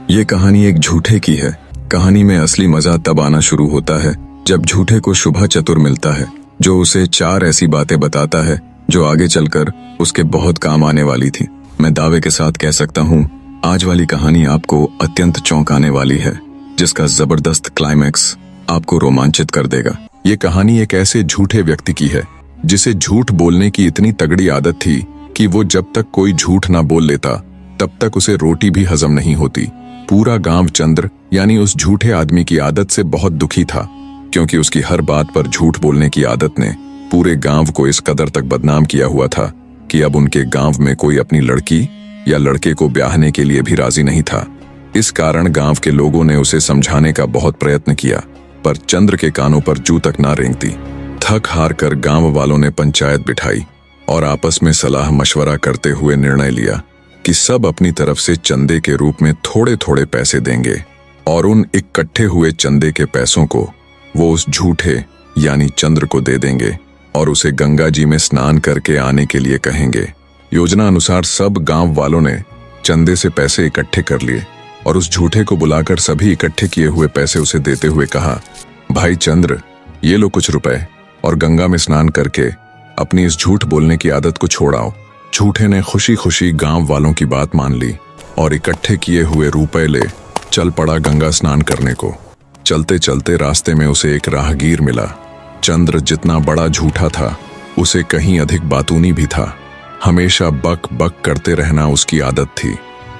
ये कहानी एक झूठे की है। कहानी में असली मजा तब आना शुरू होता है जब झूठे को शुभ चतुर मिलता है, जो उसे 4 ऐसी बातें बताता है जो आगे चलकर उसके बहुत काम आने वाली थी। मैं दावे के साथ कह सकता हूँ, आज वाली कहानी आपको अत्यंत चौंकाने वाली है, जिसका जबरदस्त क्लाइमैक्स आपको रोमांचित कर देगा। ये कहानी एक ऐसे झूठे व्यक्ति की है जिसे झूठ बोलने की इतनी तगड़ी आदत थी कि वो जब तक कोई झूठ ना बोल लेता तब तक उसे रोटी भी हजम नहीं होती। पूरा गांव चंद्र यानी उस झूठे आदमी की आदत से बहुत दुखी था, क्योंकि उसकी हर बात पर झूठ बोलने की आदत ने पूरे गांव को इस कदर तक बदनाम किया हुआ था कि अब उनके गांव में कोई अपनी लड़की या लड़के को ब्याहने के लिए भी राजी नहीं था। इस कारण गांव के लोगों ने उसे समझाने का बहुत प्रयत्न किया, पर चंद्र के कानों पर जू तक ना रेंगती। थक हार कर गांव वालों ने पंचायत बिठाई और आपस में सलाह मशवरा करते हुए निर्णय लिया कि सब अपनी तरफ से चंदे के रूप में थोड़े थोड़े पैसे देंगे और उन इकट्ठे हुए चंदे के पैसों को वो उस झूठे यानी चंद्र को दे देंगे और उसे गंगा जी में स्नान करके आने के लिए कहेंगे। योजना अनुसार सब गांव वालों ने चंदे से पैसे इकट्ठे कर लिए और उस झूठे को बुलाकर सभी इकट्ठे किए हुए पैसे उसे देते हुए कहा, भाई चंद्र, ये लो कुछ रुपए और गंगा में स्नान करके अपनी इस झूठ बोलने की आदत को छोड़ाओ। झूठे ने खुशी खुशी गांव वालों की बात मान ली और इकट्ठे किए हुए रुपए ले चल पड़ा गंगा स्नान करने को। चलते चलते रास्ते में उसे एक राहगीर मिला। चंद्र जितना बड़ा झूठा था, उसे कहीं अधिक बातूनी भी था। हमेशा बक बक करते रहना उसकी आदत थी।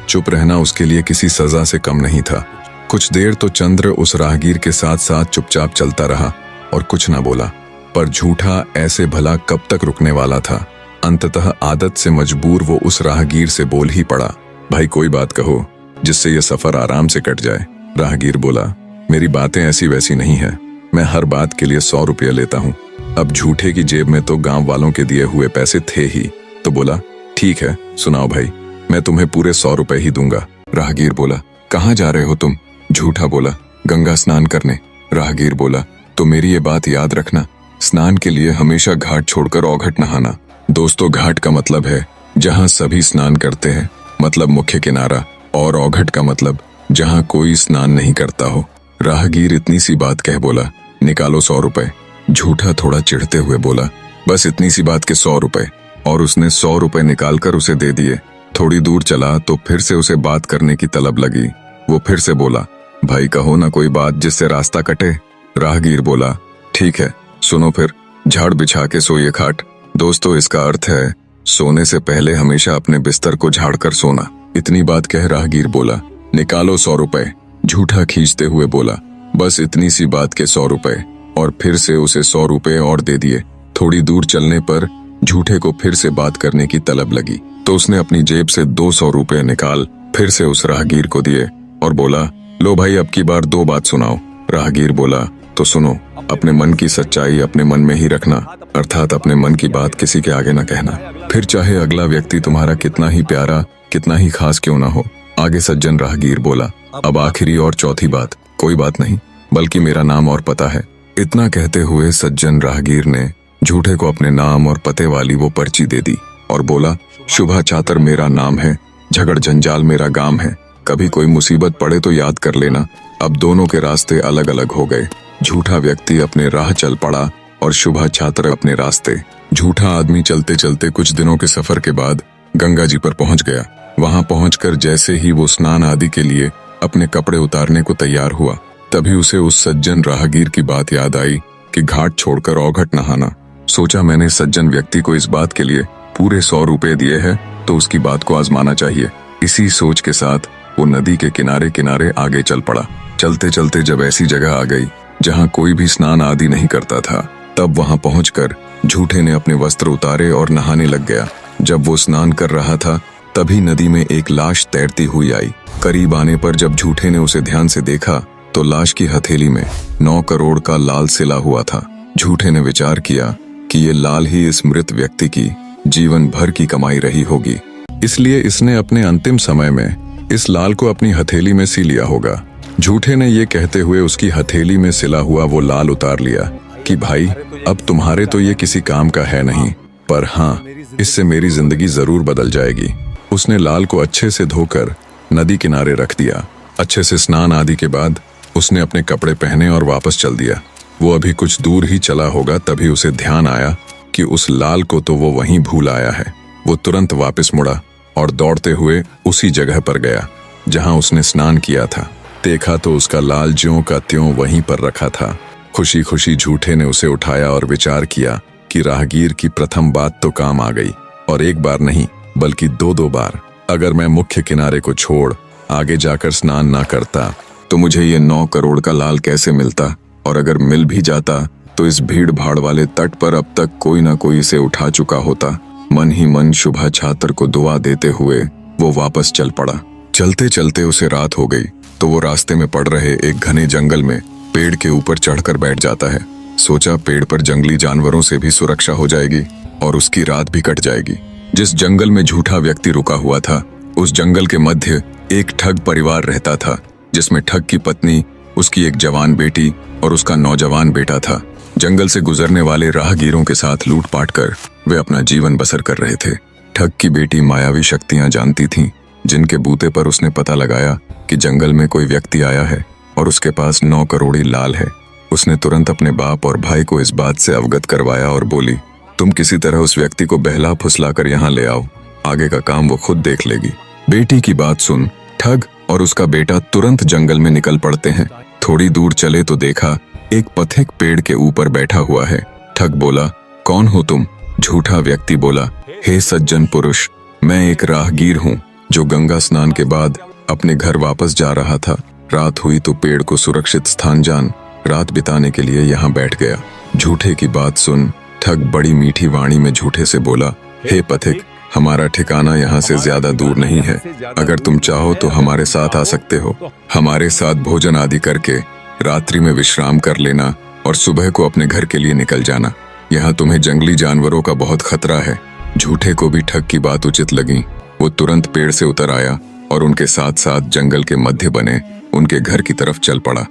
चुप रहना उसके लिए किसी सजा से कम नहीं था। कुछ देर तो चंद्र उस राहगीर के साथ साथ चुपचाप चलता रहा और कुछ ना बोला, पर झूठा ऐसे भला कब तक रुकने वाला था। अंततः आदत से मजबूर वो उस राहगीर से बोल ही पड़ा, भाई कोई बात कहो जिससे ये सफर आराम से कट जाए। राहगीर बोला, मेरी बातें ऐसी वैसी नहीं है, मैं हर बात के लिए 100 रुपया लेता हूँ। अब झूठे की जेब में तो गांव वालों के दिए हुए पैसे थे ही, तो बोला, ठीक है सुनाओ भाई, मैं तुम्हें पूरे 100 रुपए ही दूंगा। राहगीर बोला, कहाँ जा रहे हो तुम? झूठा बोला, गंगा स्नान करने। राहगीर बोला, तो मेरी ये बात याद रखना, स्नान के लिए हमेशा घाट छोड़कर औघट नहाना। दोस्तों, घाट का मतलब है जहां सभी स्नान करते हैं, मतलब मुख्य किनारा, और औघट का मतलब जहां कोई स्नान नहीं करता हो। राहगीर इतनी सी बात कह बोला, निकालो 100 रुपए। झूठा थोड़ा चिढ़ते हुए बोला, बस इतनी सी बात के 100 रुपए, और उसने 100 रुपए निकालकर उसे दे दिए। थोड़ी दूर चला तो फिर से उसे बात करने की तलब लगी। वो फिर से बोला, भाई कहो ना कोई बात जिससे रास्ता कटे। राहगीर बोला, ठीक है सुनो फिर, झाड़ बिछा के सोइए खाट। दोस्तों, इसका अर्थ है सोने से पहले हमेशा अपने बिस्तर को झाड़कर सोना। इतनी बात कह राहगीर बोला, निकालो 100 रुपए। झूठा खींचते हुए बोला, बस इतनी सी बात के 100 रुपए, और फिर से उसे 100 रुपए और दे दिए। थोड़ी दूर चलने पर झूठे को फिर से बात करने की तलब लगी, तो उसने अपनी जेब से 200 रुपए निकाल फिर से उस राहगीर को दिए और बोला, लो भाई अब की बार 2 बात सुनाओ। राहगीर बोला, तो सुनो, अपने मन की सच्चाई अपने मन में ही रखना, अर्थात अपने मन की बात किसी के आगे न कहना, फिर चाहे अगला व्यक्ति तुम्हारा कितना ही प्यारा कितना ही खास क्यों ना हो। आगे सज्जन राहगीर बोला, अब आखिरी और चौथी बात, कोई बात नहीं, बल्कि मेरा नाम और पता है। इतना कहते हुए सज्जन राहगीर ने झूठे को अपने नाम और पते वाली वो पर्ची दे दी और बोला, शुभा चातर मेरा नाम है, झगड़ जंजाल मेरा गांव है, कभी कोई मुसीबत पड़े तो याद कर लेना। अब दोनों के रास्ते अलग अलग हो गए। झूठा व्यक्ति अपने राह चल पड़ा और शुभा छात्र अपने रास्ते। झूठा आदमी चलते चलते कुछ दिनों के सफर के बाद गंगा जी पर पहुंच गया। वहां पहुंचकर जैसे ही वो स्नान आदि के लिए अपने कपड़े उतारने को तैयार हुआ, तभी उसे उस सज्जन राहगीर की बात याद आई कि घाट छोड़कर औघट नहाना। सोचा, मैंने सज्जन व्यक्ति को इस बात के लिए पूरे 100 रुपए दिए हैं, तो उसकी बात को आजमाना चाहिए। इसी सोच के साथ वो नदी के किनारे किनारे आगे चल पड़ा। चलते चलते जब ऐसी जगह आ गई जहां कोई भी स्नान आदि नहीं करता था, तब वहां पहुंचकर झूठे ने अपने वस्त्र उतारे और नहाने लग गया। जब वो स्नान कर रहा था, तभी नदी में एक लाश तैरती हुई आई। करीब आने पर जब झूठे ने उसे ध्यान से देखा, तो लाश की हथेली में 9 करोड़ का लाल सिला हुआ था। झूठे ने विचार किया कि ये लाल ही इस मृत व्यक्ति की जीवन भर की कमाई रही होगी, इसलिए इसने अपने अंतिम समय में इस लाल को अपनी हथेली में सी लिया होगा। झूठे ने ये कहते हुए उसकी हथेली में सिला हुआ वो लाल उतार लिया कि भाई अब तुम्हारे तो ये किसी काम का है नहीं, पर हाँ, इससे मेरी जिंदगी जरूर बदल जाएगी। उसने लाल को अच्छे से धोकर नदी किनारे रख दिया अच्छे से स्नान आदि के बाद उसने अपने कपड़े पहने और वापस चल दिया। वो अभी कुछ दूर ही चला होगा तभी उसे ध्यान आया कि उस लाल को तो वो वहीं भूल आया है। वो तुरंत वापस मुड़ा और दौड़ते हुए उसी जगह पर गया जहां उसने स्नान किया था। देखा तो उसका लाल ज्यों का त्यों वहीं पर रखा था। खुशी खुशी झूठे ने उसे उठाया और विचार किया कि राहगीर की प्रथम बात तो काम आ गई, और एक बार नहीं बल्कि दो दो बार। अगर मैं मुख्य किनारे को छोड़ आगे जाकर स्नान ना करता तो मुझे ये 9 करोड़ का लाल कैसे मिलता, और अगर मिल भी जाता तो इस भीड़ भाड़ वाले तट पर अब तक कोई ना कोई इसे उठा चुका होता। मन ही मन शुभा छात्र को दुआ देते हुए वो वापस चल पड़ा। चलते चलते उसे रात हो गई तो वो रास्ते में पड़ रहे एक घने जंगल में पेड़ के ऊपर चढ़कर बैठ जाता है। सोचा पेड़ पर जंगली जानवरों से भी सुरक्षा हो जाएगी और उसकी रात भी कट जाएगी। जिस जंगल में झूठा व्यक्ति रुका हुआ था उस जंगल के मध्य एक ठग परिवार रहता था, जिसमें ठग की पत्नी, उसकी एक जवान बेटी और उसका नौजवान बेटा था। जंगल से गुजरने वाले राहगीरों के साथ लूटपाट कर वे अपना जीवन बसर कर रहे थे। ठग की बेटी मायावी शक्तियां जानती थीं, जिनके बूते पर उसने पता लगाया कि जंगल में कोई व्यक्ति आया है और उसके पास 9 करोड़ी लाल है। उसने तुरंत अपने बाप और भाई को इस बात से अवगत करवाया और बोली, तुम किसी तरह उस व्यक्ति को बहला फुसला कर यहाँ ले आओ, आगे का काम वो खुद देख लेगी। बेटी की बात सुन ठग और उसका बेटा तुरंत जंगल में निकल पड़ते हैं। थोड़ी दूर चले तो देखा एक पथिक पेड़ के ऊपर बैठा हुआ है। ठग बोला, कौन हो तुम? झूठा व्यक्ति बोला, हे सज्जन पुरुष, मैं एक राहगीर हूँ जो गंगा स्नान के बाद अपने घर वापस जा रहा था। रात हुई तो पेड़ को सुरक्षित स्थान जान रात बिताने के लिए यहाँ बैठ गया। झूठे की बात सुन ठग बड़ी मीठी वाणी में झूठे से बोला, हे पथिक, हमारा ठिकाना यहाँ से ज्यादा दूर नहीं है। अगर तुम चाहो तो हमारे साथ आ सकते हो। हमारे साथ भोजन आदि करके रात्रि में विश्राम कर लेना और सुबह को अपने घर के लिए निकल जाना। यहाँ तुम्हें जंगली जानवरों का बहुत खतरा है। झूठे को भी ठग की बात उचित लगी। वो तुरंत पेड़ से उतर आया और उनके साथ साथ जंगल के मध्य बने उनके घर की तरफ चल पड़ा।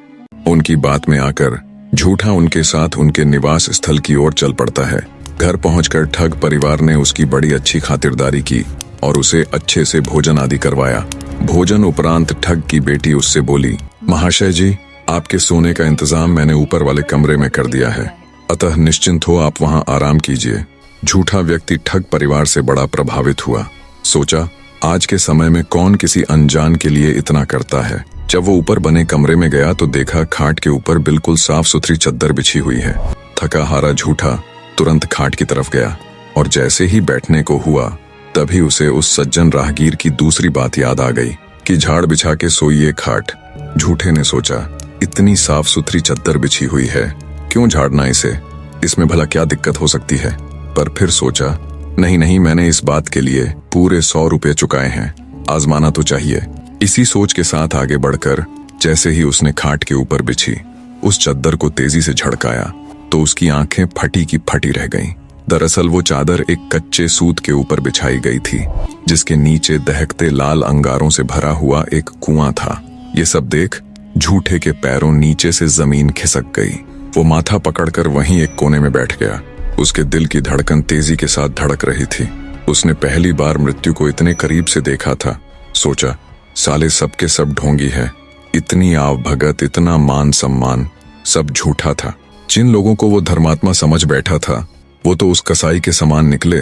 उनकी बात में आकर झूठा उनके साथ उनके निवास स्थल की ओर चल पड़ता है। घर पहुंचकर ठग परिवार ने उसकी बड़ी अच्छी खातिरदारी की और उसे अच्छे से भोजन आदि करवाया। भोजन उपरांत ठग की बेटी उससे बोली, महाशय जी, आपके सोने का इंतजाम मैंने ऊपर वाले कमरे में कर दिया है, अतः निश्चिंत हो आप वहां आराम कीजिए। झूठा व्यक्ति ठग परिवार से बड़ा प्रभावित हुआ। सोचा, आज के समय में कौन किसी अनजान के लिए इतना करता है। जब वो ऊपर बने कमरे में गया तो देखा खाट के ऊपर बिल्कुल साफ सुथरी चद्दर बिछी हुई है। थका हारा झूठा तुरंत खाट की तरफ गया और जैसे ही बैठने को हुआ तभी उसे उस सज्जन राहगीर की दूसरी बात याद आ गई कि झाड़ बिछा के सोइए खाट। झूठे ने सोचा, इतनी साफ सुथरी चद्दर बिछी हुई है, क्यों झाड़ना इसे, इसमें भला क्या दिक्कत हो सकती है। पर फिर सोचा, नहीं नहीं, मैंने इस बात के लिए पूरे 100 रुपये चुकाए हैं, आजमाना तो चाहिए। इसी सोच के साथ आगे बढ़कर जैसे ही उसने खाट के ऊपर बिछी उस चद्दर को तेजी से झड़काया तो उसकी आंखें फटी की फटी रह गईं। दरअसल वो चादर एक कच्चे सूत के ऊपर बिछाई गई थी, जिसके नीचे दहकते लाल अंगारों से भरा हुआ एक कुआं था। ये सब देख झूठे के पैरों नीचे से जमीन खिसक गई। वो माथा पकड़कर वहीं एक कोने में बैठ गया। उसके दिल की धड़कन तेजी के साथ धड़क रही थी। उसने पहली बार मृत्यु को इतने करीब से देखा था। सोचा, साले सबके सब ढोंगी है, इतनी आव भगत, इतना मान सम्मान, सब झूठा था। जिन लोगों को वो धर्मात्मा समझ बैठा था वो तो उस कसाई के समान निकले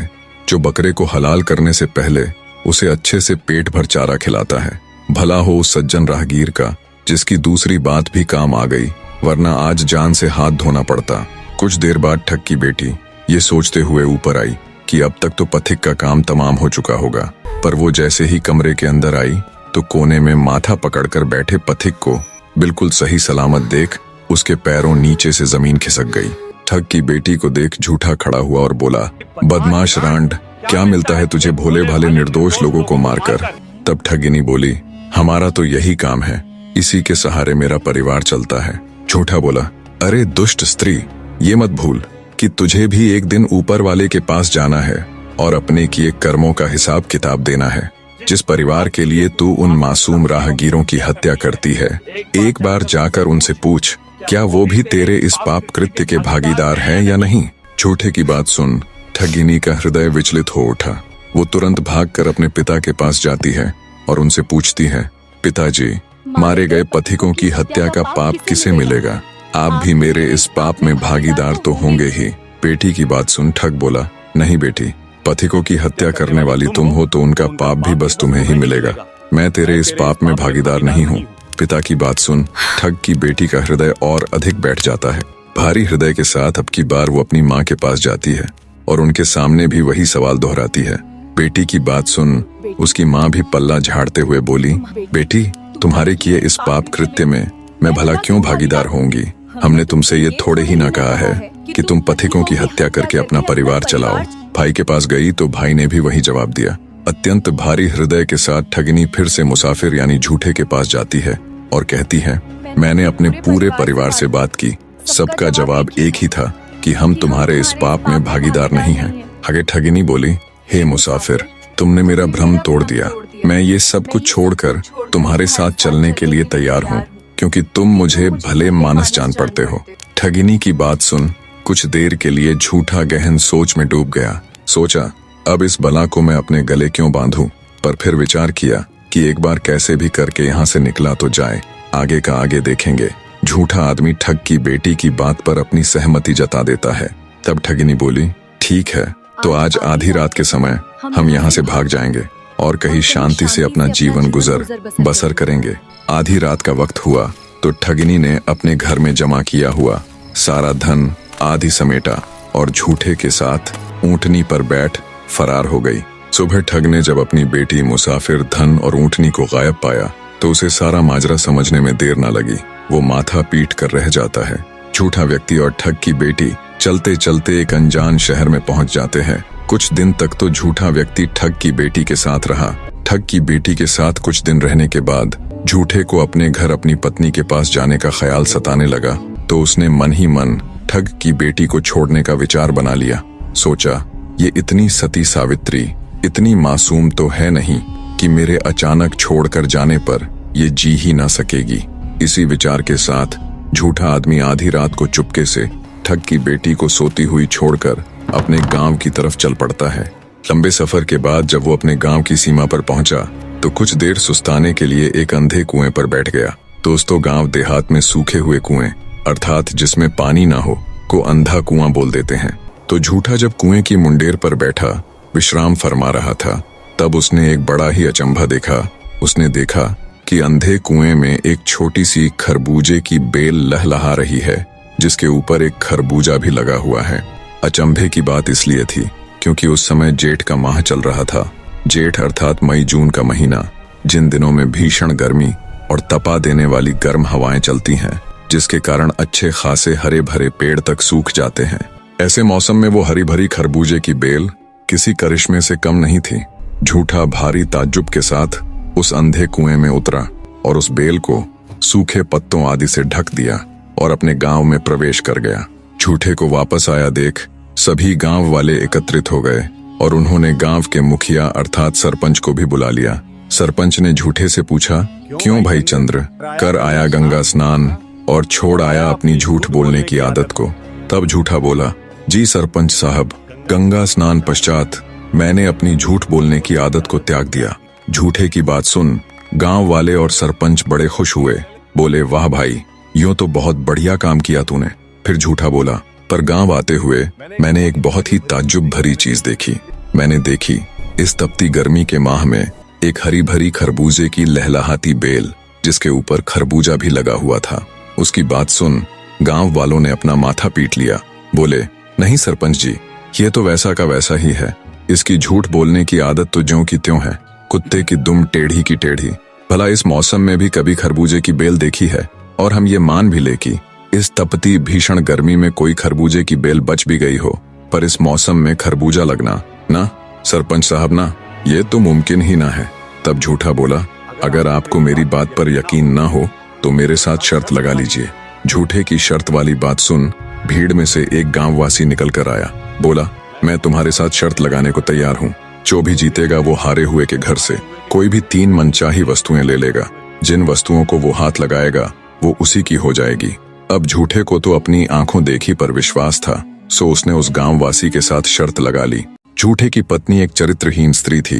जो बकरे को हलाल करने से पहले उसे अच्छे से पेट भर चारा खिलाता है। भला हो उस सज्जन राहगीर का जिसकी दूसरी बात भी काम आ गई, वरना आज जान से हाथ धोना पड़ता। कुछ देर बाद ठग की बेटी ये सोचते हुए ऊपर आई कि अब तक तो पथिक का काम तमाम हो चुका होगा, पर वो जैसे ही कमरे के अंदर आई तो कोने में माथा पकड़कर बैठे पथिक को बिल्कुल सही सलामत देख उसके पैरों नीचे से जमीन खिसक गई। ठग की बेटी को देख झूठा खड़ा हुआ और बोला, बदमाश रांड, क्या मिलता है तुझे भोले भाले निर्दोष लोगों को मारकर। तब ठगिनी बोली, हमारा तो यही काम है, इसी के सहारे मेरा परिवार चलता है। झूठा बोला, अरे दुष्ट स्त्री, ये मत भूल कि तुझे भी एक दिन ऊपर वाले के पास जाना है और अपने किए कर्मों का हिसाब किताब देना है। जिस परिवार के लिए तू उन मासूम राहगीरों की हत्या करती है, एक बार जाकर उनसे पूछ, क्या वो भी तेरे इस पाप कृत्य के भागीदार हैं या नहीं। झूठे की बात सुन ठगिनी का हृदय विचलित हो उठा। वो तुरंत भागकर अपने पिता के पास जाती है और उनसे पूछती है, पिताजी, मारे गए पथिकों की हत्या का पाप किसे मिलेगा? आप भी मेरे इस पाप में भागीदार तो होंगे ही। बेटी की बात सुन ठग बोला, नहीं बेटी, पथिकों की हत्या करने वाली तुम हो तो उनका पाप भी बस तुम्हें ही मिलेगा। मैं तेरे इस पाप में भागीदार नहीं हूँ। पिता की बात सुन ठग की बेटी का हृदय और अधिक बैठ जाता है। भारी हृदय के साथ अब की बार वो अपनी माँ के पास जाती है और उनके सामने भी वही सवाल दोहराती है। बेटी की बात सुन उसकी माँ भी पल्ला झाड़ते हुए बोली, बेटी, तुम्हारे किए इस पाप कृत्य में मैं भला क्यों भागीदार होंगी? हमने तुमसे ये थोड़े ही ना कहा है कि तुम पथिकों की हत्या करके अपना परिवार चलाओ। भाई के पास गई तो भाई ने भी वही जवाब दिया। अत्यंत भारी हृदय के साथ ठगनी फिर से मुसाफिर यानी झूठे के पास जाती है और कहती है, मैंने अपने पूरे परिवार से बात की, सबका जवाब एक ही था कि हम तुम्हारे इस पाप में भागीदार नहीं हैं। आगे ठगिनी बोली, हे मुसाफिर, तुमने मेरा भ्रम तोड़ दिया। मैं ये सब कुछ छोड़कर तुम्हारे साथ चलने के लिए तैयार हूँ, क्योंकि तुम मुझे भले मानस जान पड़ते हो। ठगिनी की बात सुन कुछ देर के लिए झूठा गहन सोच में डूब गया। सोचा, अब इस बला को मैं अपने गले क्यों बांधूं? पर फिर विचार किया कि एक बार कैसे भी करके यहाँ से निकला तो जाए, आगे का आगे देखेंगे। झूठा आदमी ठग की बेटी की बात पर अपनी सहमति जता देता है। तब ठगिनी बोली, ठीक है, तो आज आधी रात के समय हम यहाँ से भाग जाएंगे और कहीं शांति से अपना जीवन गुजर बसर करेंगे। आधी रात का वक्त हुआ तो ठगिनी ने अपने घर में जमा किया हुआ सारा धन आधी समेटा और झूठे के साथ ऊंटनी पर बैठ फरार हो गई। सुबह ठग ने जब अपनी बेटी, मुसाफिर, धन और ऊंटनी को गायब पाया तो उसे सारा माजरा समझने में देर न लगी। वो माथा पीट कर रह जाता है। झूठा व्यक्ति और ठग की बेटी चलते चलते एक अनजान शहर में पहुंच जाते हैं। कुछ दिन तक तो झूठा व्यक्ति ठग की बेटी के साथ रहा। ठग की बेटी के साथ कुछ दिन रहने के बाद झूठे को अपने घर अपनी पत्नी के पास जाने का ख्याल सताने लगा तो उसने मन ही मन ठग की बेटी को छोड़ने का विचार बना लिया। सोचा, ये इतनी सती सावित्री, इतनी मासूम तो है नहीं कि मेरे अचानक छोड़कर जाने पर ये जी ही ना सकेगी। इसी विचार के साथ झूठा आदमी आधी रात को चुपके से ठग की बेटी को सोती हुई छोड़कर अपने गांव की तरफ चल पड़ता है। लंबे सफर के बाद जब वो अपने गांव की सीमा पर पहुंचा तो कुछ देर सुस्ताने के लिए एक अंधे कुएं पर बैठ गया। दोस्तों, गांव देहात में सूखे हुए कुएं अर्थात जिसमें पानी ना हो को अंधा कुआं बोल देते हैं। तो झूठा जब कुएं की मुंडेर पर बैठा विश्राम फरमा रहा था तब उसने एक बड़ा ही अचंभा देखा। उसने देखा कि अंधे कुएं में एक छोटी सी खरबूजे की बेल लहलहा रही है जिसके ऊपर एक खरबूजा भी लगा हुआ है। अचंभे की बात इसलिए थी क्योंकि उस समय जेठ का माह चल रहा था। जेठ अर्थात मई जून का महीना, जिन दिनों में भीषण गर्मी और तपा देने वाली गर्म हवाएं चलती हैं, जिसके कारण अच्छे खासे हरे भरे पेड़ तक सूख जाते हैं। ऐसे मौसम में वो हरी भरी खरबूजे की बेल किसी करिश्मे से कम नहीं थी। झूठा भारी ताज्जुब के साथ उस अंधे कुएं में उतरा और उस बेल को सूखे पत्तों आदि से ढक दिया और अपने गांव में प्रवेश कर गया। झूठे को वापस आया देख सभी गांव वाले एकत्रित हो गए और उन्होंने गांव के मुखिया अर्थात सरपंच को भी बुला लिया। सरपंच ने झूठे से पूछा, क्यों भाई चंद्र, कर आया गंगा स्नान और छोड़ आया अपनी झूठ बोलने की आदत को? तब झूठा बोला, जी सरपंच साहब, गंगा स्नान पश्चात मैंने अपनी झूठ बोलने की आदत को त्याग दिया। झूठे की बात सुन गांव वाले और सरपंच बड़े खुश हुए। बोले, वाह भाई, यूं तो बहुत बढ़िया काम किया तूने। फिर झूठा बोला, पर गांव आते हुए मैंने एक बहुत ही ताज्जुब भरी चीज देखी। मैंने देखी इस तपती गर्मी के माह में एक हरी भरी खरबूजे की लहलहाती बेल जिसके ऊपर खरबूजा भी लगा हुआ था। उसकी बात सुन गांव वालों ने अपना माथा पीट लिया। बोले, नहीं सरपंच जी, ये तो वैसा का वैसा ही है। इसकी झूठ बोलने की आदत तो ज्यों की त्यों है, कुत्ते की दुम टेढ़ी की टेढ़ी। भला इस मौसम में भी कभी खरबूजे की बेल देखी है? और हम ये मान भी ले कि इस तपती भीषण गर्मी में कोई खरबूजे की बेल बच भी गई हो, पर इस मौसम में खरबूजा लगना ना सरपंच साहब ना, ये तो मुमकिन ही ना है। तब झूठा बोला, अगर आपको मेरी बात पर यकीन ना हो तो मेरे साथ शर्त लगा लीजिए। झूठे की शर्त वाली बात सुन भीड़ में से एक गांववासी निकल कर आया। बोला, मैं तुम्हारे साथ शर्त लगाने को तैयार हूँ। जो भी जीतेगा वो हारे हुए के घर से कोई भी 3 मनचाही वस्तुएं ले लेगा। जिन वस्तुओं को वो हाथ लगाएगा वो उसी की हो जाएगी। अब झूठे को तो अपनी आंखों देखी पर विश्वास था, सो उसने उस गांववासी के साथ शर्त लगा ली। झूठे की पत्नी एक चरित्रहीन स्त्री थी।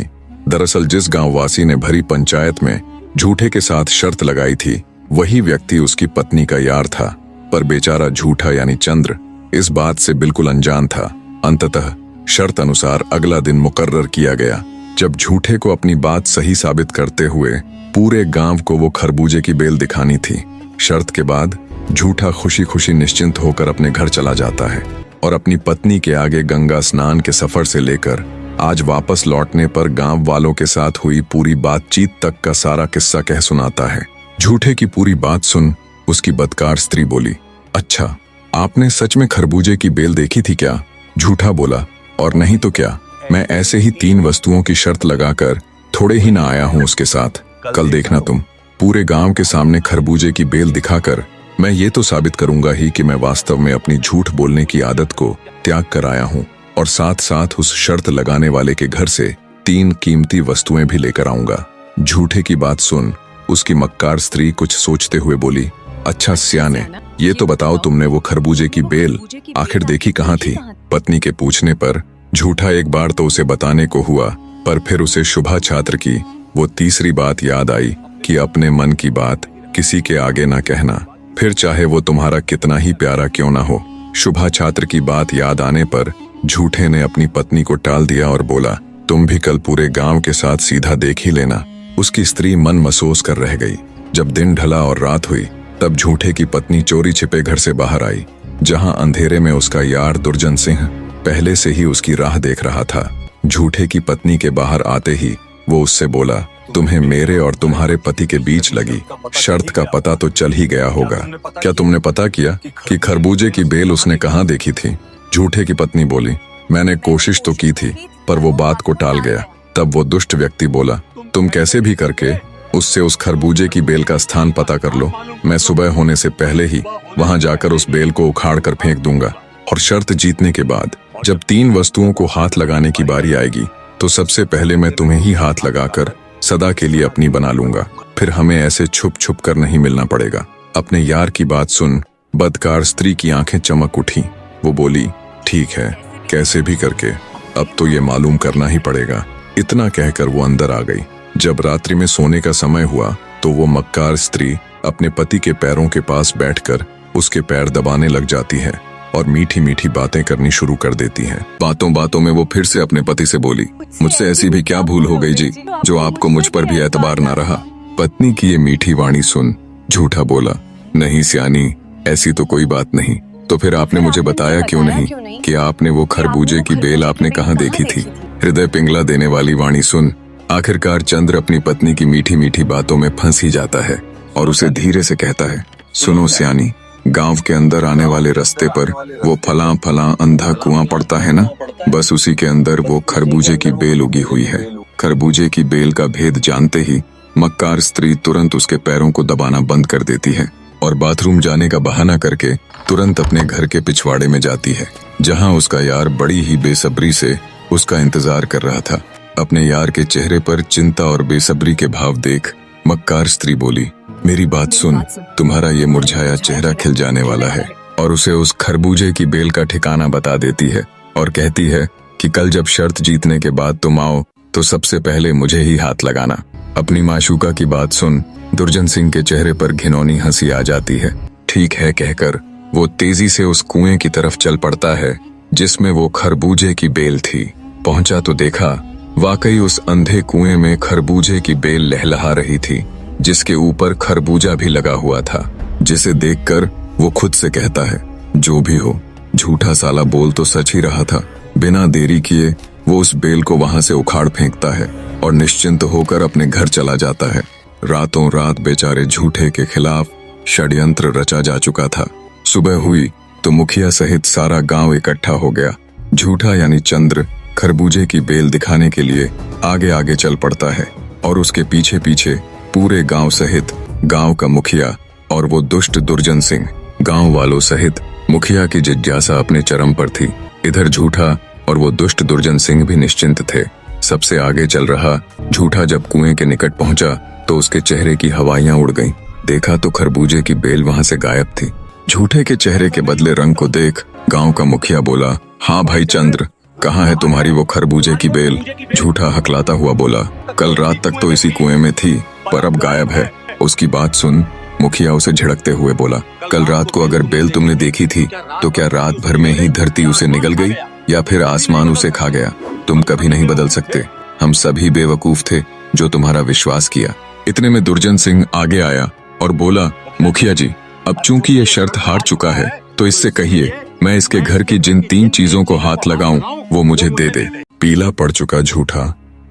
दरअसल जिस गांववासी ने भरी पंचायत में झूठे के साथ शर्त लगाई थी वही व्यक्ति उसकी पत्नी का यार था, पर बेचारा झूठा यानी चंद्र इस बात से बिल्कुल अनजान था। अंततः शर्त अनुसार अगला दिन मुकर्रर किया गया, जब झूठे को अपनी बात सही साबित करते हुए पूरे गांव को वो खरबूजे की बेल दिखानी थी। शर्त के बाद झूठा खुशी खुशी निश्चिंत होकर अपने घर चला जाता है और अपनी पत्नी के आगे गंगा स्नान के सफर से लेकर आज वापस लौटने पर गांव वालों के साथ हुई पूरी बातचीत तक का सारा किस्सा कह सुनाता है। झूठे की पूरी बात सुन उसकी बदकार स्त्री बोली, अच्छा, आपने सच में खरबूजे की बेल देखी थी क्या? झूठा बोला, और नहीं तो क्या, मैं ऐसे ही 3 वस्तुओं की शर्त लगाकर थोड़े ही ना आया हूं उसके साथ। कल देखना तुम, पूरे गांव के सामने खरबूजे की बेल दिखाकर मैं ये तो साबित करूंगा ही कि मैं वास्तव में अपनी झूठ बोलने की आदत को त्याग कर आया हूं, और साथ साथ उस शर्त लगाने वाले के घर से 3 कीमती वस्तुएं भी लेकर आऊंगा। झूठे की बात सुन उसकी मक्कार स्त्री कुछ सोचते हुए बोली, अच्छा सियाने, ये तो बताओ तुमने वो खरबूजे की बेल आखिर देखी कहाँ थी? पत्नी के पूछने पर झूठा एक बार तो उसे बताने को हुआ, पर फिर उसे शुभा छात्र की वो तीसरी बात याद आई कि अपने मन की बात किसी के आगे ना कहना, फिर चाहे वो तुम्हारा कितना ही प्यारा क्यों ना हो। शुभा छात्र की बात याद आने पर झूठे ने अपनी पत्नी को टाल दिया और बोला, तुम भी कल पूरे गांव के साथ सीधा देख ही लेना। उसकी स्त्री मन महसूस कर रह गई। जब दिन ढला और रात हुई तब झूठे की पत्नी चोरी छिपे घर से बाहर आई, जहां अंधेरे में उसका यार दुर्जन सिंह पहले से ही उसकी राह देख रहा था। झूठे की पत्नी के बाहर आते ही वो उससे बोला, तुम्हें मेरे और तुम्हारे पति के बीच लगी शर्त का पता तो चल ही गया होगा। क्या तुमने पता किया कि खरबूजे की बेल उसने कहाँ देखी थी? झूठे की पत्नी बोली, मैंने कोशिश तो की थी पर वो बात को टाल गया। तब वो दुष्ट व्यक्ति बोला, तुम कैसे भी करके उससे उस खरबूजे की बेल का स्थान पता कर लो। मैं सुबह होने से पहले ही वहां जाकर उस बेल को उखाड़ कर फेंक दूंगा, और शर्त जीतने के बाद जब 3 वस्तुओं को हाथ लगाने की बारी आएगी तो सबसे पहले मैं तुम्हें ही हाथ लगाकर सदा के लिए अपनी बना लूंगा। फिर हमें ऐसे छुप छुप कर नहीं मिलना पड़ेगा। अपने यार की बात सुन बदकार स्त्री की आंखें चमक उठी। वो बोली, ठीक है, कैसे भी करके अब तो ये मालूम करना ही पड़ेगा। इतना कहकर वो अंदर आ गई। जब रात्रि में सोने का समय हुआ तो वो मक्कार स्त्री अपने पति के पैरों के पास बैठकर उसके पैर दबाने लग जाती है और मीठी मीठी बातें करनी शुरू कर देती है। बातों बातों में वो फिर से अपने पति से बोली, मुझसे ऐसी भी क्या भूल हो गई जी, जो आपको मुझ पर भी एतबार ना रहा। पत्नी की ये मीठी वाणी सुन झूठा बोला, नहीं सियानी, ऐसी तो कोई बात नहीं। तो फिर आपने मुझे बताया क्यों नहीं कि आपने वो खरबूजे की बेल आपने कहाँ देखी थी? हृदय पिंगला देने वाली वाणी सुन। आखिरकार चंद्र अपनी पत्नी की मीठी मीठी बातों में फंस ही जाता है और उसे धीरे से कहता है, सुनो सियानी, गांव के अंदर आने वाले रास्ते पर वो फलां फलां अंधा कुआं पड़ता है ना, बस उसी के अंदर वो खरबूजे की बेल उगी हुई है। खरबूजे की बेल का भेद जानते ही मक्कार स्त्री तुरंत उसके पैरों को दबाना बंद कर देती है और बाथरूम जाने का बहाना करके तुरंत अपने घर के पिछवाड़े में जाती है, जहां उसका यार बड़ी ही बेसब्री से उसका इंतजार कर रहा था। अपने यार के चेहरे पर चिंता और बेसब्री के भाव देख मक्कार स्त्री बोली, मेरी बात सुन, तुम्हारा ये मुरझाया चेहरा खिल जाने वाला है। और उसे उस खरबूजे की बेल का ठिकाना बता देती है और कहती है कि कल जब शर्त जीतने के बाद तुम आओ तो सबसे पहले मुझे ही हाथ लगाना। अपनी माशूका की बात सुन दुर्जन सिंह के चेहरे पर घिनौनी हंसी आ जाती है। ठीक है कहकर वो तेजी से उस कुएं की तरफ चल पड़ता है जिसमें वो खरबूजे की बेल थी। पहुंचा तो देखा वाकई उस अंधे कुएं में खरबूजे की बेल लहलहा रही थी, जिसके ऊपर खरबूजा भी लगा हुआ था, जिसे देखकर वो खुद से कहता है, जो भी हो, झूठा साला बोल तो सच ही रहा था। बिना देरी किए वो उस बेल को वहां से उखाड़ फेंकता है और निश्चिंत होकर अपने घर चला जाता है। रातों रात बेचारे झूठे के खिलाफ षड्यंत्र रचा जा चुका था। सुबह हुई तो मुखिया सहित सारा गांव इकट्ठा हो गया। झूठा यानी चंद्र खरबूजे की बेल दिखाने के लिए आगे आगे चल पड़ता है और उसके पीछे पीछे पूरे गांव सहित गांव का मुखिया और वो दुष्ट दुर्जन सिंह। गांव वालों सहित मुखिया की जिज्ञासा अपने चरम पर थी। इधर झूठा और वो दुष्ट दुर्जन सिंह भी निश्चिंत थे। सबसे आगे चल रहा झूठा जब कुएं के निकट पहुंचा तो उसके चेहरे की हवाइयां उड़ गईं। देखा तो खरबूजे की बेल वहां से गायब थी। झूठे के चेहरे के बदले रंग को देख गांव का मुखिया बोला, हाँ भाई चंद्र, कहाँ है तुम्हारी वो खरबूजे की बेल? झूठा हकलाता हुआ बोला, कल रात तक तो इसी कुएं में थी, पर अब गायब है। उसकी बात सुन मुखिया उसे झिड़कते हुए बोला, कल रात को अगर बेल तुमने देखी थी तो क्या रात भर में ही धरती उसे निगल गई या फिर आसमान उसे खा गया? तुम कभी नहीं बदल सकते। हम सभी बेवकूफ थे जो तुम्हारा विश्वास किया। इतने में दुर्जन सिंह आगे आया और बोला, मुखिया जी, अब चूंकि ये शर्त हार चुका है तो इससे कहिए मैं इसके घर की जिन 3 चीजों को हाथ लगाऊं वो मुझे दे दे। पीला पड़ चुका झूठा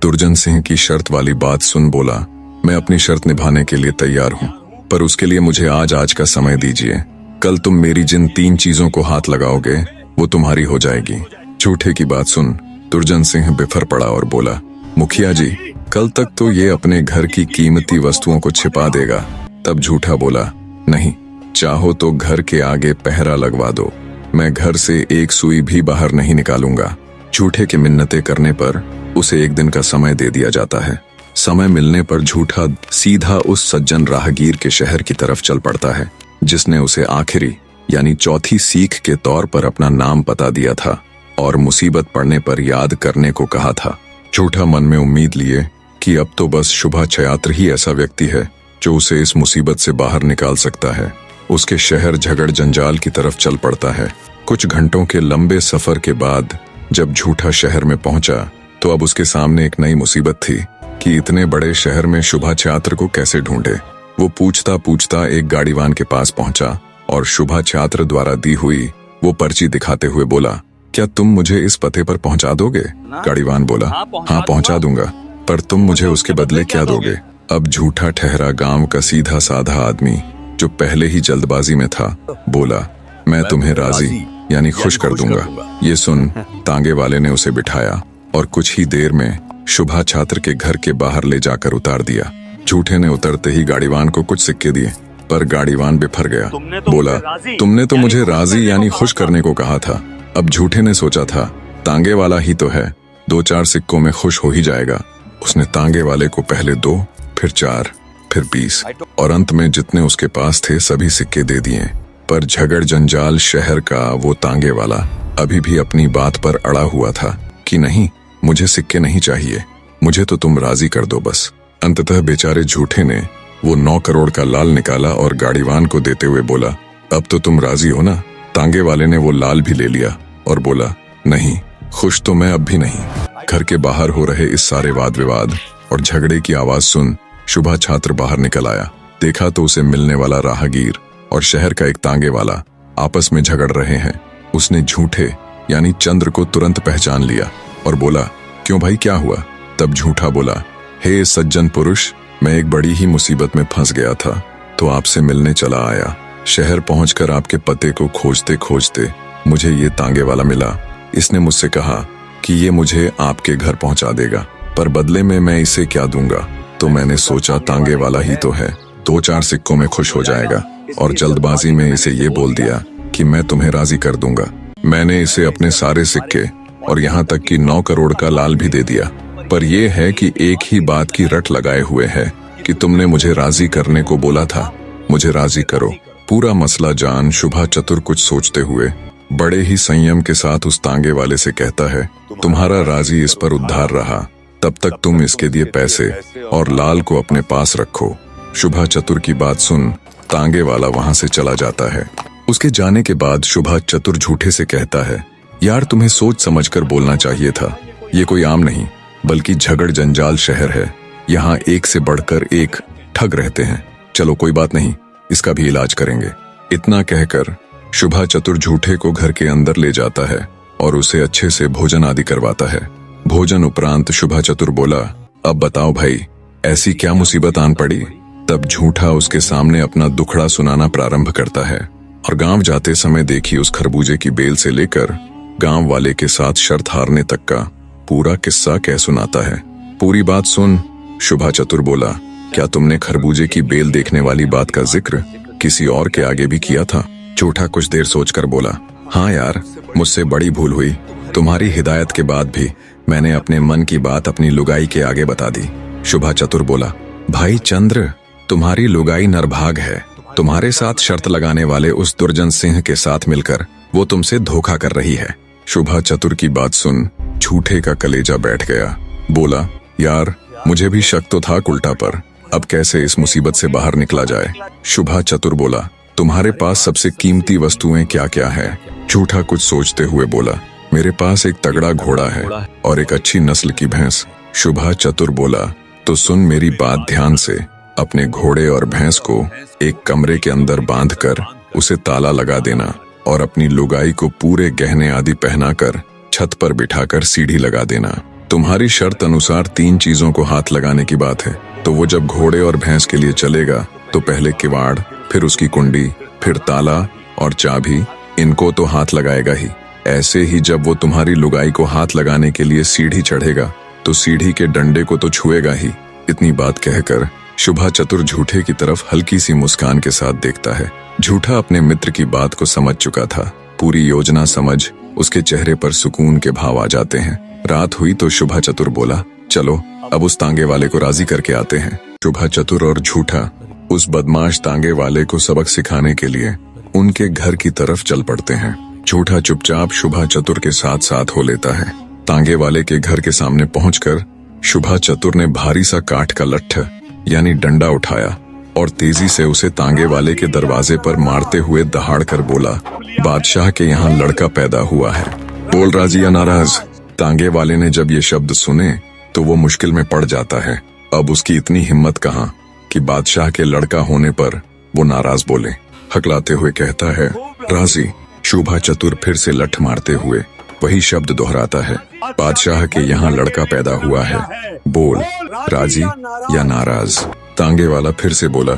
दुर्जन सिंह की शर्त वाली बात सुन बोला, मैं अपनी शर्त निभाने के लिए तैयार हूँ, पर उसके लिए मुझे आज का समय दीजिए। कल तुम मेरी जिन 3 चीजों को हाथ लगाओगे वो तुम्हारी हो जाएगी। झूठे की बात सुन दुर्जन सिंह बिफर पड़ा और बोला, मुखिया जी, कल तक तो ये अपने घर की कीमती वस्तुओं को छिपा देगा। तब झूठा बोला, नहीं, चाहो तो घर के आगे पहरा लगवा दो, मैं घर से एक सुई भी बाहर नहीं निकालूंगा। झूठे की मिन्नतें करने पर उसे एक दिन का समय दे दिया जाता है। समय मिलने पर झूठा सीधा उस सज्जन राहगीर के शहर की तरफ चल पड़ता है जिसने उसे आखिरी यानी चौथी सीख के तौर पर अपना नाम पता दिया था और मुसीबत पड़ने पर याद करने को कहा था। झूठा मन में उम्मीद लिए कि अब तो बस शुभा छयात्र ही ऐसा व्यक्ति है जो उसे इस मुसीबत से बाहर निकाल सकता है। उसके शहर झगड़ जंजाल की तरफ चल पड़ता है। कुछ घंटों के लंबे सफर के बाद जब झूठा शहर में पहुंचा तो अब उसके सामने एक नई मुसीबत थी कि इतने बड़े शहर में शुभा छात्र को कैसे ढूंढे। वो पूछता पूछता एक गाड़ीवान के पास पहुंचा और शुभा छात्र द्वारा दी हुई वो पर्ची दिखाते हुए बोला, क्या तुम मुझे इस पते पर पहुंचा दोगे? गाड़ीवान बोला, हाँ पहुंचा दूंगा, पर तुम मुझे उसके बदले क्या दोगे? अब झूठा ठहरा गांव का सीधा साधा आदमी जो पहले ही जल्दबाजी में था बोला, मैं तुम्हें राजी यानी खुश कर दूंगा। ये सुन तांगे वाले ने उसे बिठाया और कुछ ही देर में शुभा छात्र के घर के बाहर ले जाकर उतार दिया। झूठे ने उतरते ही गाड़ीवान को कुछ सिक्के दिए, पर गाड़ीवान बिफर गया। बोला, तुमने तो मुझे राजी यानी खुश करने को कहा था। अब झूठे ने सोचा था तांगे वाला ही तो है, 2-4 सिक्कों में खुश हो ही जाएगा। उसने तांगे वाले को पहले 2, फिर 4, फिर 20 और अंत में जितने उसके पास थे सभी सिक्के दे दिए। पर झगड़ जंजाल शहर का वो तांगे वाला अभी भी अपनी बात पर अड़ा हुआ था कि नहीं, मुझे सिक्के नहीं चाहिए, मुझे तो तुम राजी कर दो बस। अंततः बेचारे झूठे ने वो 9 करोड़ का लाल निकाला और गाड़ीवान को देते हुए बोला, अब तो तुम राजी हो ना? तांगे वाले ने वो लाल भी ले लिया और बोला, नहीं, खुश तो मैं अब भी नहीं। घर के बाहर हो रहे इस सारे वाद विवाद और झगड़े की आवाज सुन शुभा छात्र बाहर निकल आया। देखा तो उसे मिलने वाला राहगीर और शहर का एक तांगे वाला आपस में झगड़ रहे हैं। उसने झूठे यानी चंद्र को तुरंत पहचान लिया और बोला, क्यों भाई, क्या हुआ? तब झूठा बोला, हे सज्जन पुरुष, मैं एक बड़ी ही मुसीबत में फंस गया था तो आपसे मिलने चला आया। शहर पहुंचकर आपके पते को खोजते खोजते मुझे ये तांगे वाला मिला। इसने मुझसे कहा कि ये मुझे आपके घर पहुंचा देगा, पर बदले में मैं इसे क्या दूंगा? तो मैंने सोचा तांगे वाला ही तो है, 2-4 सिक्कों में खुश हो जाएगा और जल्दबाजी में इसे ये बोल दिया कि मैं तुम्हें राजी कर दूंगा। मैंने इसे अपने सारे सिक्के और यहाँ तक कि 9 करोड़ का लाल भी दे दिया, पर यह है कि एक ही बात की रट लगाए हुए है कि तुमने मुझे राजी करने को बोला था, मुझे राजी करो। पूरा मसला जान शुभा चतुर कुछ सोचते हुए बड़े ही संयम के साथ उस तांगे वाले से कहता है, तुम्हारा राजी इस पर उद्धार रहा, तब तक तुम इसके दिए पैसे और लाल को अपने पास रखो। शुभा चतुर की बात सुन तांगे वाला वहां से चला जाता है। उसके जाने के बाद शुभा चतुर झूठे से कहता है, यार तुम्हें सोच समझकर बोलना चाहिए था, ये कोई आम नहीं बल्कि झगड़ जंजाल शहर है, यहाँ एक से बढ़कर एक ठग रहते हैं। चलो कोई बात नहीं, इसका भी इलाज करेंगे। इतना कहकर शुभा चतुर झूठे को घर के अंदर ले जाता है और उसे अच्छे से भोजन आदि करवाता है। भोजन उपरांत शुभा चतुर बोला, अब बताओ भाई, ऐसी क्या मुसीबत आन पड़ी? तब झूठा उसके सामने अपना दुखड़ा सुनाना प्रारंभ करता है और गांव जाते समय देखी उस खरबूजे की बेल से लेकर गांव वाले के साथ शर्त हारने तक का पूरा किस्सा कह सुनाता है। पूरी बात सुन शुभा चतुर बोला, क्या तुमने खरबूजे की बेल देखने वाली बात का जिक्र किसी और के आगे भी किया था? झूठा कुछ देर सोचकर बोला, हाँ यार, मुझसे बड़ी भूल हुई। तुम्हारी हिदायत के बाद भी मैंने अपने मन की बात अपनी लुगाई के आगे बता दी। शुभा चतुर बोला, भाई चंद्र, तुम्हारी लुगाई नरभाग है। तुम्हारे साथ शर्त लगाने वाले उस दुर्जन सिंह के साथ मिलकर वो तुमसे धोखा कर रही है। शुभा चतुर की बात सुन झूठे का कलेजा बैठ गया। बोला, यार मुझे भी शक तो था उल्टा पर, अब कैसे इस मुसीबत से बाहर निकला जाए। शुभा चतुर बोला, तुम्हारे पास सबसे कीमती वस्तुएं क्या क्या है? झूठा कुछ सोचते हुए बोला, मेरे पास एक तगड़ा घोड़ा है और एक अच्छी नस्ल की भैंस। शुभा चतुर बोला, तो सुन मेरी बात ध्यान से, अपने घोड़े और भैंस को एक कमरे के अंदर बांधकर उसे ताला लगा देना और अपनी लुगाई को पूरे गहने आदि पहनाकर छत पर बिठाकर सीढ़ी लगा देना। तुम्हारी शर्त अनुसार 3 चीजों को हाथ लगाने की बात है। तो वो जब घोड़े और भैंस के लिए चलेगा तो पहले किवाड़, फिर उसकी कुंडी, फिर ताला और चाबी, इनको तो हाथ लगाएगा ही। ऐसे ही जब वो तुम्हारी लुगाई को हाथ लगाने के लिए सीढ़ी चढ़ेगा तो सीढ़ी के डंडे को तो छुएगा ही। इतनी बात कहकर शुभा चतुर झूठे की तरफ हल्की सी मुस्कान के साथ देखता है। झूठा अपने मित्र की बात को समझ चुका था। पूरी योजना समझ उसके चेहरे पर सुकून के भाव आ जाते हैं। रात हुई तो शुभा चतुर बोला, चलो अब उस तांगे वाले को राजी करके आते हैं। शुभा चतुर और झूठा उस बदमाश तांगे वाले को सबक सिखाने के लिए उनके घर की तरफ चल पड़ते हैं। झूठा चुपचाप शुभा चतुर के साथ साथ हो लेता है। तांगे वाले के घर के सामने पहुंचकर शुभा चतुर ने भारी सा काठ का लट्ठ यानी डंडा उठाया और तेजी से उसे तांगे वाले के दरवाजे पर मारते हुए दहाड़ कर बोला, बादशाह के यहाँ लड़का पैदा हुआ है, बोल राजी या नाराज। तांगे वाले ने जब ये शब्द सुने तो वो मुश्किल में पड़ जाता है। अब उसकी इतनी हिम्मत कहाँ कि बादशाह के लड़का होने पर वो नाराज बोले। हकलाते हुए कहता है, राजी। शुभा चतुर फिर से लठ मारते हुए वही शब्द दोहराता है, बादशाह के यहाँ लड़का पैदा हुआ है, बोल राजी या नाराज। तांगे वाला फिर से बोला,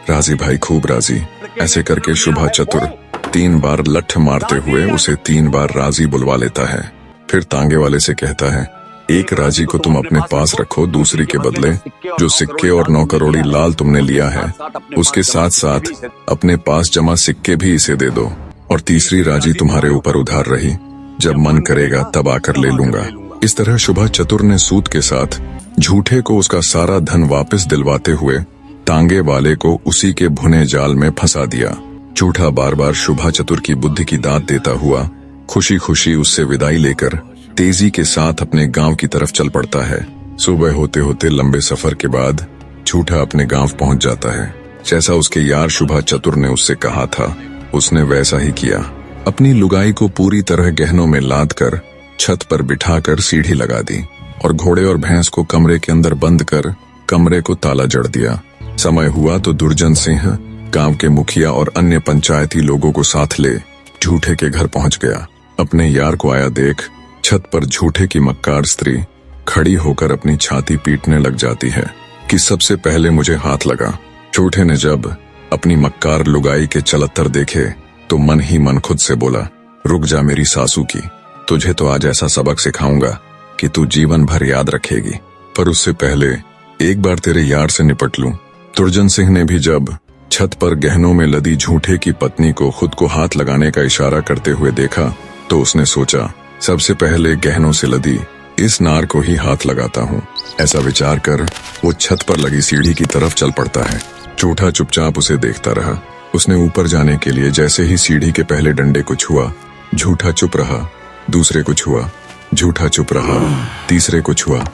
राजी भाई, खूब राजी। ऐसे करके शुभा चतुर 3 बार लठ मारते हुए उसे 3 बार राजी बुलवा लेता है। फिर तांगे वाले से कहता है, एक राजी को तुम अपने पास रखो, दूसरी के बदले जो सिक्के और 9 करोड़ी लाल तुमने लिया है उसके साथ साथ अपने पास जमा सिक्के भी इसे दे दो, और तीसरी राजी तुम्हारे ऊपर उधार रही, जब मन करेगा तब आकर ले लूंगा। इस तरह शुभा चतुर ने सूद के साथ झूठे को उसका सारा धन वापस दिलवाते हुए तांगे वाले को उसी के भुने जाल में फंसा दिया। झूठा बार बार शुभा चतुर की बुद्धि की दाद देता हुआ खुशी खुशी उससे विदाई लेकर तेजी के साथ अपने गांव की तरफ चल पड़ता है। सुबह होते होते लंबे सफर के बाद झूठा अपने गांव पहुंच जाता है। जैसा उसके यार शुभा चतुर ने उससे कहा था उसने वैसा ही किया। अपनी लुगाई को पूरी तरह गहनों में लाद कर छत पर बिठाकर सीढ़ी लगा दी और घोड़े और भैंस को कमरे के अंदर बंद कर कमरे को ताला जड़ दिया। समय हुआ तो दुर्जन सिंह गांव के मुखिया और अन्य पंचायती लोगों को साथ ले झूठे के घर पहुंच गया। अपने यार को आया देख छत पर झूठे की मक्कार स्त्री खड़ी होकर अपनी छाती पीटने लग जाती है कि सबसे पहले मुझे हाथ लगा। झूठे ने जब अपनी मक्कार लुगाई के चलत्तर देखे तो मन ही मन खुद से बोला, रुक जा मेरी सासू की, तुझे तो आज ऐसा सबक सिखाऊंगा कि तू जीवन भर याद रखेगी। पर उससे पहले एक बार तेरे यार से निपट लूं। दुर्जन सिंह ने भी जब छत पर गहनों में लदी झूठे की पत्नी को खुद को हाथ लगाने का इशारा करते हुए देखा तो उसने सोचा, सबसे पहले गहनों से लदी इस नार को ही हाथ लगाता हूँ। ऐसा विचार कर वो छत पर लगी सीढ़ी की तरफ चल पड़ता है। झूठा चुपचाप उसे देखता रहा। उसने ऊपर जाने के लिए जैसे ही सीढ़ी के पहले डंडे को छुआ, झूठा चुप रहा। दूसरे को छुआ, झूठा चुप रहा। तीसरे को छुआ,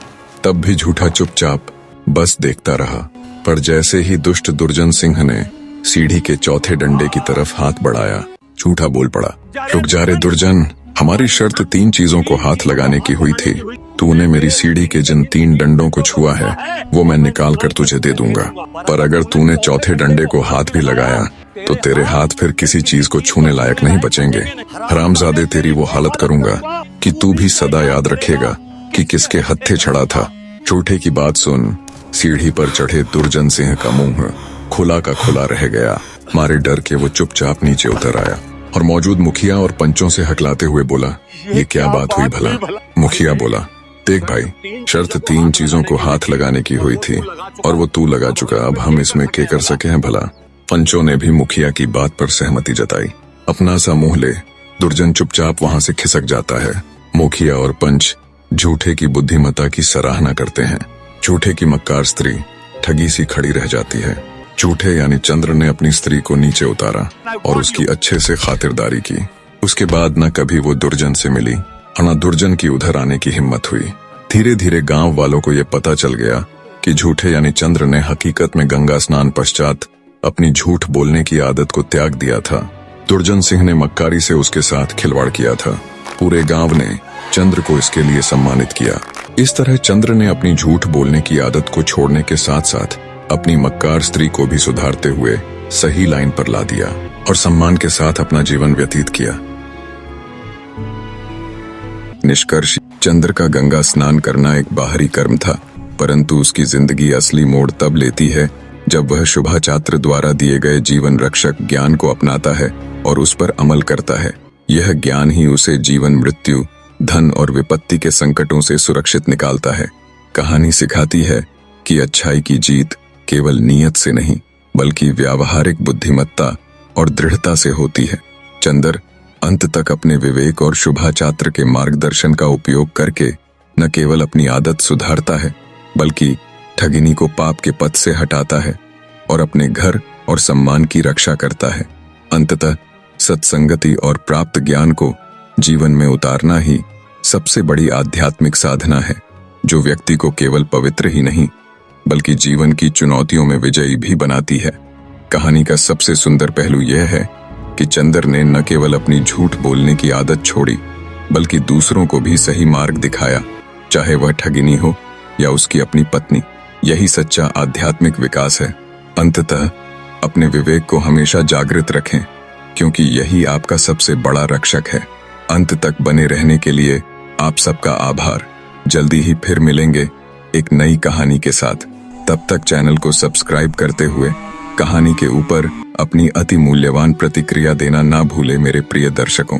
तब भी झूठा चुपचाप बस देखता रहा। पर जैसे ही दुष्ट दुर्जन सिंह ने सीढ़ी के चौथे डंडे की तरफ हाथ बढ़ाया, झूठा बोल पड़ा, रुक जा रे दुर्जन, हमारी शर्त 3 चीजों को हाथ लगाने की हुई थी। तूने मेरी सीढ़ी के जिन 3 डंडों को छुआ है वो मैं निकाल कर तुझे दे दूंगा, पर अगर तूने चौथे डंडे को हाथ भी लगाया तो तेरे हाथ फिर किसी चीज को छूने लायक नहीं बचेंगे। हरामजादे, तेरी वो हालत करूंगा कि तू भी सदा याद रखेगा कि किसके हत्थे चढ़ा था। झूठे की बात सुन सीढ़ी पर चढ़े दुर्जन सिंह का मुंह खुला का खुला रह गया। मारे डर के वो चुपचाप नीचे उतर आया और मौजूद मुखिया और पंचों से हकलाते हुए बोला, ये क्या बात हुई भला? मुखिया बोला, देख भाई, शर्त 3 चीजों को हाथ लगाने की हुई थी और वो तू लगा चुका, अब हम इसमें क्या कर सके हैं भला? पंचों ने भी मुखिया की बात पर सहमति जताई। अपना सा मुंह ले दुर्जन चुपचाप वहां से खिसक जाता है। मुखिया और पंच झूठे की बुद्धिमत्ता की सराहना करते हैं। झूठे की मक्कार स्त्री ठगी सी खड़ी रह जाती है। झूठे यानी चंद्र ने अपनी स्त्री को नीचे उतारा और उसकी अच्छे से खातिरदारी की। उसके बाद न कभी वो दुर्जन से मिली और न दुर्जन की उधर आने की हिम्मत हुई। धीरे धीरे गांव वालों को यह पता चल गया कि झूठे यानी चंद्र ने हकीकत में गंगा स्नान पश्चात अपनी झूठ बोलने की आदत को त्याग दिया था। दुर्जन सिंह ने मक्कारी से उसके साथ खिलवाड़ किया था। पूरे गांव ने चंद्र को इसके लिए सम्मानित किया। इस तरह चंद्र ने अपनी झूठ बोलने की आदत को छोड़ने के साथ साथ अपनी मक्कार स्त्री को भी सुधारते हुए सही लाइन पर ला दिया और सम्मान के साथ अपना जीवन व्यतीत किया। निष्कर्ष, चंद्र का गंगा स्नान करना एक बाहरी कर्म था, परंतु उसकी जिंदगी असली मोड़ तब लेती है जब वह शुभाचात्र द्वारा दिए गए जीवन रक्षक ज्ञान को अपनाता है और उस पर अमल करता है। यह ज्ञान ही उसे जीवन, मृत्यु, धन और विपत्ति के संकटों से सुरक्षित निकालता है। कहानी सिखाती है कि अच्छाई की जीत केवल नीयत से नहीं बल्कि व्यावहारिक बुद्धिमत्ता और दृढ़ता से होती है। चंद्र अंत तक अपने विवेक और शुभाचात्र के मार्गदर्शन का उपयोग करके न केवल अपनी आदत सुधारता है बल्कि ठगिनी को पाप के पथ से हटाता है और अपने घर और सम्मान की रक्षा करता है। अंततः सत्संगति और प्राप्त ज्ञान को जीवन में उतारना ही सबसे बड़ी आध्यात्मिक साधना है, जो व्यक्ति को केवल पवित्र ही नहीं बल्कि जीवन की चुनौतियों में विजयी भी बनाती है। कहानी का सबसे सुंदर पहलू यह है कि चंद्र ने न केवल अपनी झूठ बोलने की आदत छोड़ी बल्कि दूसरों को भी सही मार्ग दिखाया, चाहे वह ठगिनी हो या उसकी अपनी पत्नी। यही सच्चा आध्यात्मिक विकास है। अंततः अपने विवेक को हमेशा जागृत रखें, क्योंकि यही आपका सबसे बड़ा रक्षक है। अंत तक बने रहने के लिए आप सबका आभार। जल्दी ही फिर मिलेंगे एक नई कहानी के साथ। तब तक चैनल को सब्सक्राइब करते हुए कहानी के ऊपर अपनी अति मूल्यवान प्रतिक्रिया देना ना भूले मेरे प्रिय दर्शकों।